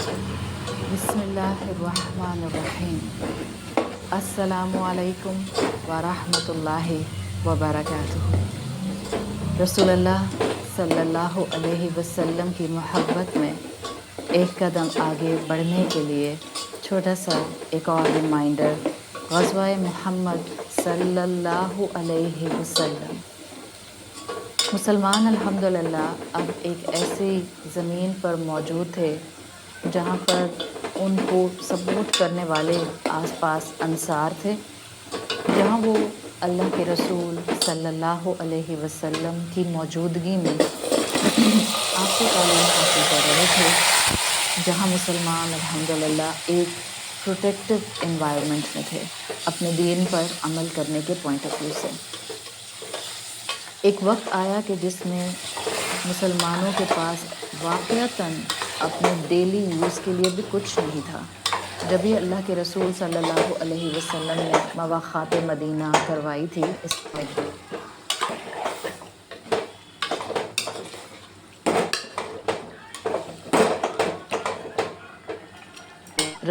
بسم اللہ الرحمن الرحیم۔ السلام علیکم ورحمۃ اللہ وبرکاتہ۔ رسول اللہ صلی اللہ علیہ وسلم کی محبت میں ایک قدم آگے بڑھنے کے لیے چھوٹا سا ایک اور ریمائنڈر، غزوہ محمد صلی اللہ علیہ وسلم۔ مسلمان الحمدللہ اب ایک ایسی زمین پر موجود تھے جہاں پر ان کو سپورٹ کرنے والے آس پاس انصار تھے، جہاں وہ اللہ کے رسول صلی اللہ علیہ وسلم کی موجودگی میں آپ سے تعلیم حاصل کر رہے تھے، جہاں مسلمان الحمدللہ ایک پروٹیکٹیو انوائرمنٹ میں تھے اپنے دین پر عمل کرنے کے پوائنٹ آف ویو سے۔ ایک وقت آیا کہ جس میں مسلمانوں کے پاس واقعتاً اپنے ڈیلی یوز کے لیے بھی کچھ نہیں تھا، جب ہی اللہ کے رسول صلی اللہ علیہ وسلم نے مواخات مدینہ کروائی تھی اس میں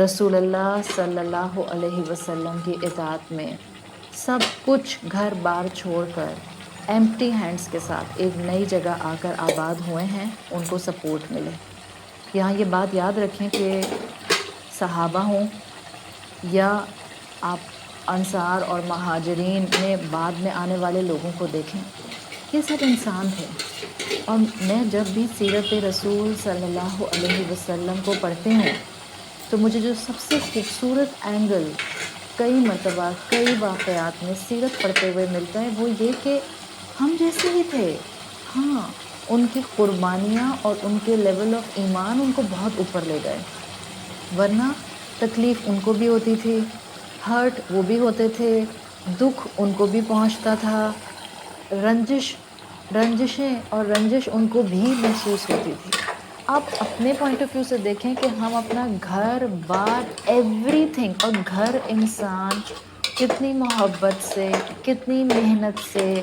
رسول اللہ صلی اللہ علیہ وسلم کی اطاعت میں سب کچھ گھر بار چھوڑ کر ایمپٹی ہینڈز کے ساتھ ایک نئی جگہ آ کر آباد ہوئے ہیں، ان کو سپورٹ ملے۔ یہاں یہ بات یاد رکھیں کہ صحابہ ہوں یا آپ انصار اور مہاجرین میں بعد میں آنے والے لوگوں کو دیکھیں، یہ سب انسان تھے۔ اور میں جب بھی سیرت رسول صلی اللہ علیہ وسلم کو پڑھتی ہوں تو مجھے جو سب سے خوبصورت اینگل کئی مرتبہ کئی واقعات میں سیرت پڑھتے ہوئے ملتا ہے وہ یہ کہ ہم جیسے ہی تھے۔ ہاں، ان کی قربانیاں اور ان کے لیول آف ایمان ان کو بہت اوپر لے گئے، ورنہ تکلیف ان کو بھی ہوتی تھی، ہرٹ وہ بھی ہوتے تھے، دکھ ان کو بھی پہنچتا تھا، رنجشیں اور رنجش ان کو بھی محسوس ہوتی تھی۔ آپ اپنے پوائنٹ آف ویو سے دیکھیں کہ ہم اپنا گھر بار ایوری تھنگ، اور گھر انسان کتنی محبت سے، کتنی محنت سے،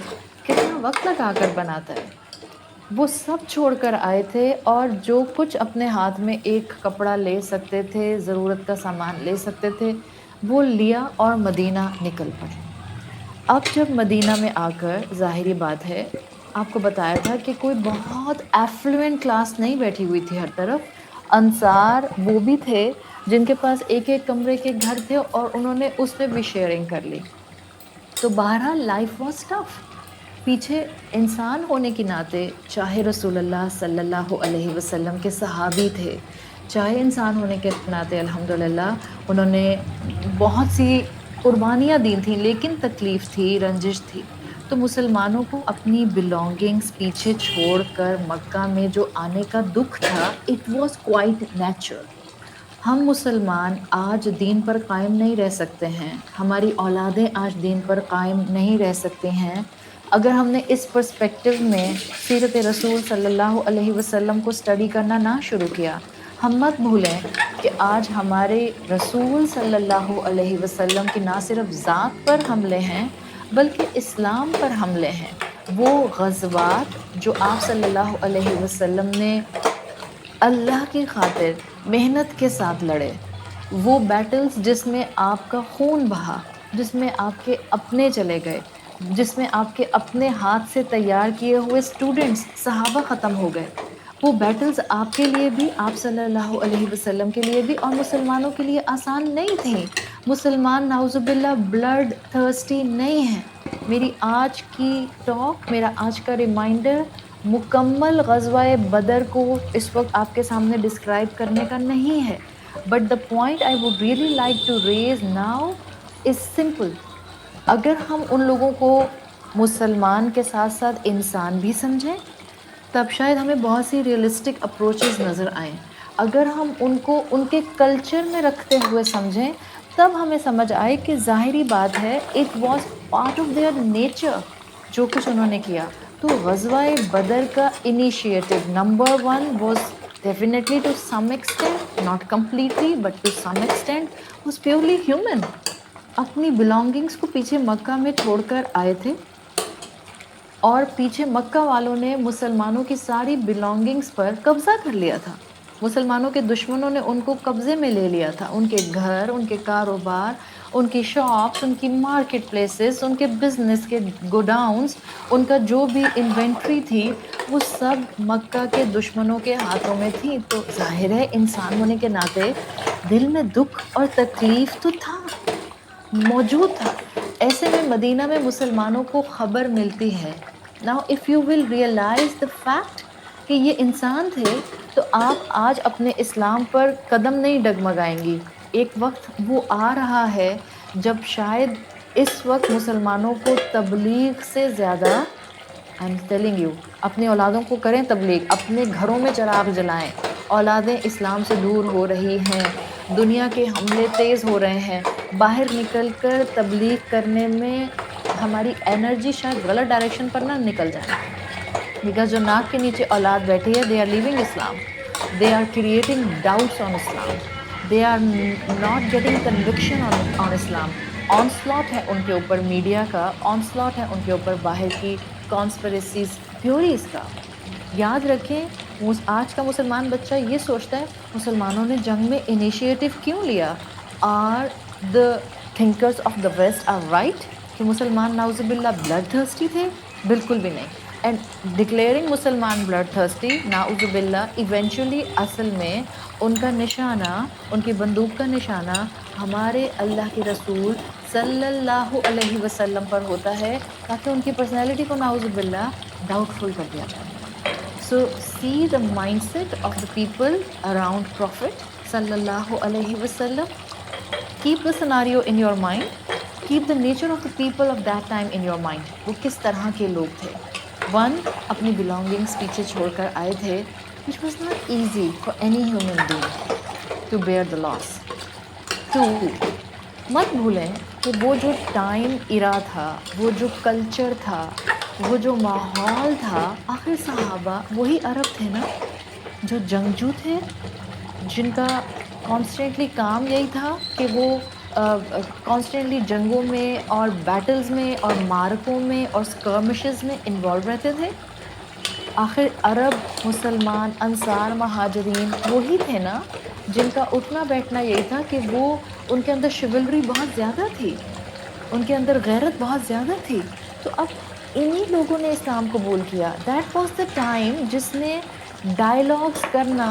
کتنا وقت لگا کر بناتا ہے، وہ سب چھوڑ کر آئے تھے، اور جو کچھ اپنے ہاتھ میں ایک کپڑا لے سکتے تھے، ضرورت کا سامان لے سکتے تھے، وہ لیا اور مدینہ نکل پڑے۔ اب جب مدینہ میں آ کر ظاہری بات ہے، آپ کو بتایا تھا کہ کوئی بہت ایفلوئنٹ کلاس نہیں بیٹھی ہوئی تھی ہر طرف، انصار وہ بھی تھے جن کے پاس ایک ایک کمرے کے گھر تھے اور انہوں نے اس میں بھی شیئرنگ کر لی۔ تو بہرحال لائف واز ٹف۔ پیچھے انسان ہونے کے ناطے چاہے رسول اللہ صلی اللہ علیہ وسلم کے صحابی تھے، چاہے انسان ہونے کے ناطے الحمدللہ انہوں نے بہت سی قربانیاں دی تھیں، لیکن تکلیف تھی، رنجش تھی۔ تو مسلمانوں کو اپنی بلانگنگز پیچھے چھوڑ کر مکہ میں جو آنے کا دکھ تھا، اٹ واز کوائٹ نیچرل۔ ہم مسلمان آج دین پر قائم نہیں رہ سکتے ہیں، ہماری اولادیں آج دین پر قائم نہیں رہ سکتی ہیں اگر ہم نے اس پرسپیکٹو میں سیرت رسول صلی اللہ علیہ وسلم کو اسٹڈی کرنا نہ شروع کیا۔ ہم مت بھولیں کہ آج ہمارے رسول صلی اللہ علیہ وسلم کی نہ صرف ذات پر حملے ہیں بلکہ اسلام پر حملے ہیں۔ وہ غزوات جو آپ صلی اللہ علیہ وسلم نے اللہ کی خاطر محنت کے ساتھ لڑے، وہ بیٹلز جس میں آپ کا خون بہا، جس میں آپ کے اپنے چلے گئے، جس میں آپ کے اپنے ہاتھ سے تیار کیے ہوئے اسٹوڈنٹس صحابہ ختم ہو گئے، وہ بیٹلز آپ کے لیے بھی، آپ صلی اللہ علیہ وسلم کے لیے بھی اور مسلمانوں کے لیے آسان نہیں تھیں۔ مسلمان نعوذ باللہ بلڈ تھرسٹی نہیں ہیں۔ میری آج کی ٹاک، میرا آج کا ریمائنڈر مکمل غزوہ بدر کو اس وقت آپ کے سامنے ڈسکرائب کرنے کا نہیں ہے، but the point I would really like to raise now is simple. اگر ہم ان لوگوں کو مسلمان کے ساتھ ساتھ انسان بھی سمجھیں تب شاید ہمیں بہت سی ریئلسٹک اپروچز نظر آئیں۔ اگر ہم ان کو ان کے کلچر میں رکھتے ہوئے سمجھیں تب ہمیں سمجھ آئے کہ ظاہری بات ہے it was part of their nature جو کچھ انہوں نے کیا۔ تو غزوہ بدر کا initiative number 1 was definitely to some extent, not completely but to some extent was purely human۔ اپنی belongings کو پیچھے مکہ میں چھوڑ کر آئے تھے اور پیچھے مکہ والوں نے مسلمانوں کی ساری belongings پر قبضہ کر لیا تھا۔ مسلمانوں کے دشمنوں نے ان کو قبضے میں لے لیا تھا، ان کے گھر، ان کے کاروبار، ان کی شاپس، ان کی مارکیٹ پلیسز، ان کے بزنس کے گوڈاؤنز، ان کا جو بھی انوینٹری تھی وہ سب مکہ کے دشمنوں کے ہاتھوں میں تھی۔ تو ظاہر ہے انسان ہونے کے ناطے دل میں دکھ اور تکلیف تو تھا، موجود تھا۔ ایسے میں مدینہ میں مسلمانوں کو خبر ملتی ہے۔ Now if you will realize the fact کہ یہ انسان تھے تو آپ آج اپنے اسلام پر قدم نہیں ڈگمگائیں گی۔ ایک وقت وہ آ رہا ہے جب شاید اس وقت مسلمانوں کو تبلیغ سے زیادہ I'm telling you اپنے اولادوں کو کریں تبلیغ، اپنے گھروں میں چراغ جلائیں۔ اولادیں اسلام سے دور ہو رہی ہیں، دنیا کے حملے تیز ہو رہے ہیں، باہر نکل کر تبلیغ کرنے میں ہماری انرجی شاید غلط ڈائریکشن پر نہ نکل جائیں، بیکاز جو ناک کے نیچے اولاد بیٹھی ہے they are leaving Islam, they are creating doubts on Islam, they are not getting conviction on Islam. Onslaught ہے ان کے اوپر میڈیا کا، آنسلاٹ ہے ان کے اوپر باہر کی کانسپریسیز تھیوریز کا۔ یاد رکھیں آج کا مسلمان بچہ یہ سوچتا ہے مسلمانوں نے جنگ میں انیشیٹو کیوں لیا؟ Are the thinkers of the west are right کہ مسلمان نعوذ باللہ بلڈ تھرسٹی تھے؟ بالکل بھی نہیں۔ اینڈ ڈکلیئرنگ مسلمان بلڈ تھرسٹی نعوذ باللہ ایونچولی اصل میں ان کا نشانہ، ان کی بندوق کا نشانہ ہمارے اللہ کے رسول صلی اللہ علیہ وسلم پر ہوتا ہے، تاکہ ان کی پرسنالٹی کو نعوذ باللہ ڈاؤٹ فل کر دیا جائے۔ So see the mindset of the people around Prophet sallallahu alaihi wasallam. Keep the scenario in your mind. Keep the nature of the people of that time in your mind. وہ کس طرح کے لوگ تھے؟ One, اپنی belongings پیچھے چھوڑ کر آئے تھے، which was not easy for any human being to bear the loss. Two, مت بھولیں کہ وہ جو ٹائم ایرا تھا، وہ جو کلچر تھا، وہ جو ماحول تھا، آخر صحابہ وہی عرب تھے نا جو جنگجو تھے، جن کا کانسٹنٹلی کام یہی تھا کہ وہ کانسٹنٹلی جنگوں میں اور بیٹلز میں اور مارکوں میں اور اسکرمشز میں انوالو رہتے تھے۔ آخر عرب، مسلمان، انصار، مہاجرین وہی تھے نا جن کا اٹھنا بیٹھنا یہی تھا کہ وہ ان کے اندر شیولری بہت زیادہ تھی، ان کے اندر غیرت بہت زیادہ تھی۔ تو اب انہی لوگوں نے اسلام قبول کیا۔ دیٹ واز دا ٹائم جس میں ڈائلاگس کرنا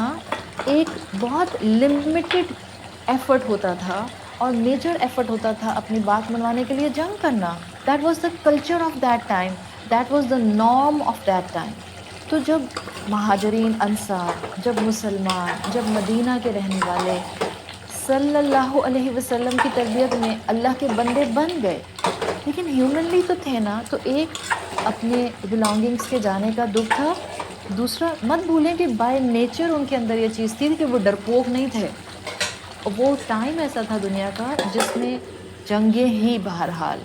ایک بہت لمیٹڈ ایفرٹ ہوتا تھا اور میجر ایفرٹ ہوتا تھا اپنی بات منوانے کے لیے جنگ کرنا۔ That was the culture of that time, that was the norm of that time. تو جب مہاجرین، انصار، جب مسلمان، جب مدینہ کے رہنے والے صلی اللہ علیہ وسلم کی تربیت میں اللہ کے بندے بن گئے، لیکن ہیومنلی تو تھے نا، تو ایک اپنے بلانگنگس کے جانے کا دکھ تھا، دوسرا مت بھولیں کہ بائی نیچر ان کے اندر یہ چیز تھی کہ وہ ڈرپوک نہیں تھے۔ وہ ٹائم ایسا تھا دنیا کا جس میں جنگیں ہی بہرحال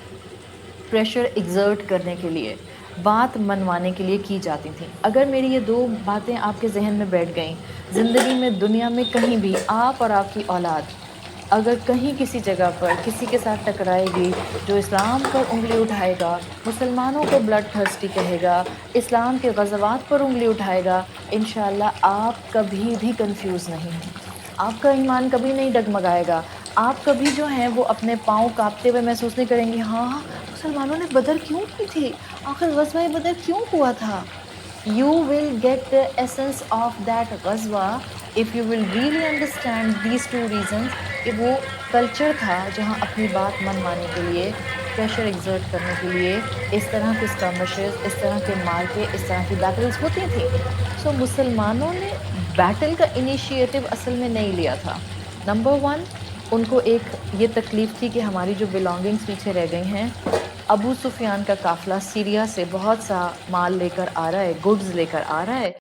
پریشر ایگزرٹ کرنے کے لیے، بات منوانے کے لیے کی جاتی تھیں۔ اگر میری یہ دو باتیں آپ کے ذہن میں بیٹھ گئیں، زندگی میں دنیا میں کہیں بھی آپ اور آپ کی اولاد اگر کہیں کسی جگہ پر کسی کے ساتھ ٹکرائے گی جو اسلام پر انگلی اٹھائے گا، مسلمانوں کو بلڈ تھرسٹی کہے گا، اسلام کے غزوات پر انگلی اٹھائے گا، انشاءاللہ آپ کبھی بھی کنفیوز نہیں ہیں، آپ کا ایمان کبھی نہیں ڈگمگائے گا، آپ کبھی جو ہیں وہ اپنے پاؤں کانپتے ہوئے محسوس نہیں کریں گے ہاں مسلمانوں نے بدر کیوں کی تھی، آخر غزوہ بدر کیوں ہوا تھا۔ You will get the essence of that غزوہ if you will really understand these two reasons کہ وہ کلچر تھا جہاں اپنی بات منوانے کے لیے، پریشر ایگزرٹ کرنے کے لیے اس طرح کے اسکرمشز، اس طرح کے مارکے، اس طرح کی بیٹلز ہوتی تھیں۔ سو مسلمانوں نے بیٹل کا انیشیٹو اصل میں نہیں لیا تھا۔ نمبر ون، ان کو ایک یہ تکلیف تھی کہ ہماری جو بلانگنگس پیچھے رہ گئی ہیں۔ ابو سفیان کا قافلہ سیریا سے بہت سا مال لے کر آ رہا ہے، گڈز لے کر آ رہا ہے،